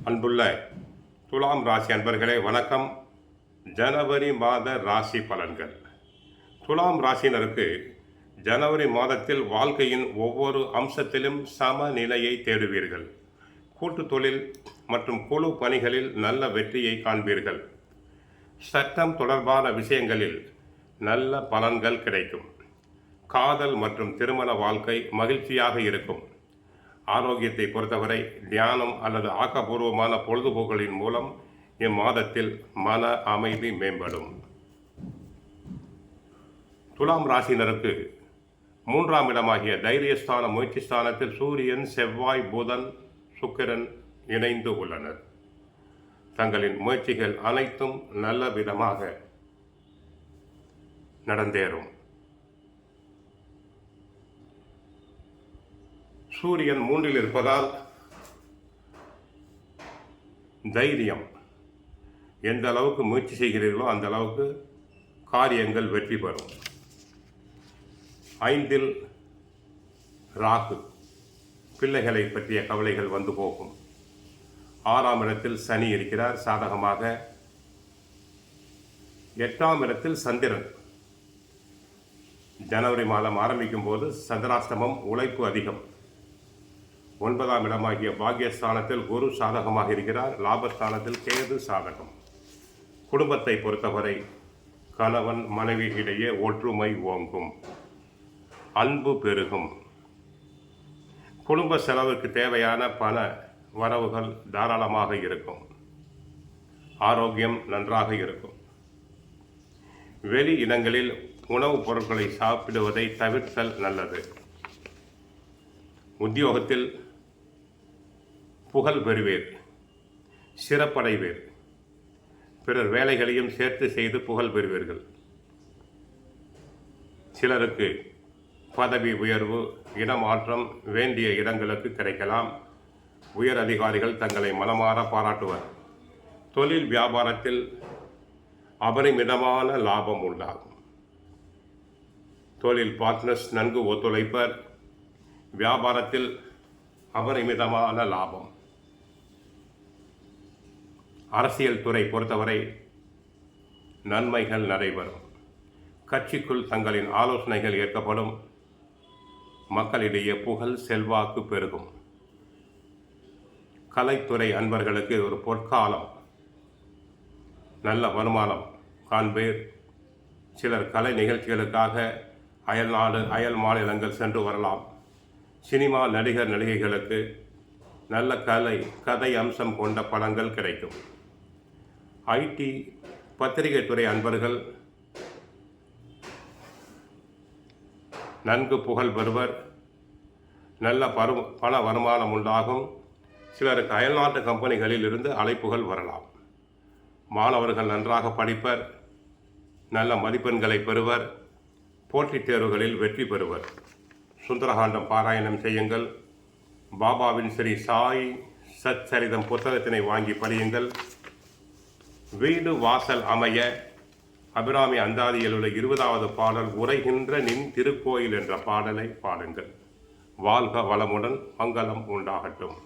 அன்புள்ள துலாம் ராசி அன்பர்களே வணக்கம். ஜனவரி மாத ராசி பலன்கள். துலாம் ராசினருக்கு ஜனவரி மாதத்தில் வாழ்க்கையின் ஒவ்வொரு அம்சத்திலும் சமநிலையை தேடுவீர்கள். கூட்டு தொழில் மற்றும் குழு பணிகளில் நல்ல வெற்றியை காண்பீர்கள். சட்டம் தொடர்பான விஷயங்களில் நல்ல பலன்கள் கிடைக்கும். காதல் மற்றும் திருமண வாழ்க்கை மகிழ்ச்சியாக இருக்கும். ஆரோக்கியத்தை பொறுத்தவரை தியானம் அல்லது ஆக்கப்பூர்வமான பொழுதுபோக்குகளின் மூலம் இம்மாதத்தில் மன அமைதி மேம்படும். துலாம் ராசினருக்கு 3ஆம் இடமாகிய தைரியஸ்தான முயற்சி ஸ்தானத்தில் சூரியன், செவ்வாய், புதன், சுக்கிரன் இணைந்து உள்ளனர். தங்களின் முயற்சிகள் அனைத்தும் நல்ல விதமாக நடந்தேறும். சூரியன் 3இல் இருப்பதால் தைரியம், எந்த அளவுக்கு முயற்சி செய்கிறீர்களோ அந்த அளவுக்கு காரியங்கள் வெற்றி பெறும். 5இல் ராகு, பிள்ளைகளை பற்றிய கவலைகள் வந்து போகும். 6ஆம் இடத்தில் சனி இருக்கிறார் சாதகமாக. 8ஆம் இடத்தில் சந்திரன். ஜனவரி மாதம் ஆரம்பிக்கும் போது சந்திராஷ்டமம், உழைப்பு அதிகம். 9ஆம் இடமாகிய பாக்கியஸ்தானத்தில் குரு சாதகமாக இருக்கிறார். லாபஸ்தானத்தில் கேது சாதகம். குடும்பத்தை பொறுத்தவரை கணவன் மனைவி இடையே ஒற்றுமை ஓங்கும், அன்பு பெருகும். குடும்ப செலவுக்கு தேவையான பண வரவுகள் தாராளமாக இருக்கும். ஆரோக்கியம் நன்றாக இருக்கும். வெளி இடங்களில் உணவுப் பொருட்களை சாப்பிடுவதை தவிர்த்தல் நல்லது. உத்தியோகத்தில் புகழ் பெறுவீர், சிறப்படைவீர். பிறர் வேலைகளையும் சேர்த்து செய்து புகழ் பெறுவீர்கள். சிலருக்கு பதவி உயர்வு, இடமாற்றம் வேண்டிய இடங்களுக்கு கிடைக்கலாம். உயர் அதிகாரிகள் தங்களை மனமாற பாராட்டுவர். தொழில் வியாபாரத்தில் அபரிமிதமான லாபம் உண்டாகும். தொழில் பார்ட்னர்ஸ் நன்கு ஒத்துழைப்பர். வியாபாரத்தில் அபரிமிதமான லாபம். அரசியல் துறை பொறுத்தவரை நன்மைகள் நடைபெறும். கட்சிக்குள் தங்களின் ஆலோசனைகள் ஏற்கப்படும். மக்களிடையே புகழ், செல்வாக்கு பெருகும். கலைத்துறை அன்பர்களுக்கு ஒரு பொற்காலம். நல்ல வருமானம் காண்பீர். சிலர் கலை நிகழ்ச்சிகளுக்காக அயல்நாடு, அயல் மாநிலங்கள் சென்று வரலாம். சினிமா நடிகர் நடிகைகளுக்கு நல்ல கதை அம்சம் கொண்ட படங்கள் கிடைக்கும். ஐடி, பத்திரிகை துறை அன்பர்கள் நன்கு புகழ் பெறுவர். நல்ல பண வருமானம் உண்டாகும். சிலருக்கு அயல்நாட்டு கம்பெனிகளில் இருந்து அழைப்புகள் வரலாம். மாணவர்கள் நன்றாக படிப்பர். நல்ல மதிப்பெண்களை பெறுவர். போட்டித் தேர்வுகளில் வெற்றி பெறுவர். சுந்தரகாண்டம் பாராயணம் செய்யுங்கள். பாபாவின் ஸ்ரீ சாய் சச்சரிதம் புத்தகத்தினை வாங்கி படியுங்கள். வீடு வாசல் அமைய அபிராமி அந்தாதியில் உள்ள 20வது பாடல் உரைகின்ற நின் திருக்கோயில் என்ற பாடலை பாடுங்கள். வாழ்க வளமுடன், மங்களம் உண்டாகட்டும்.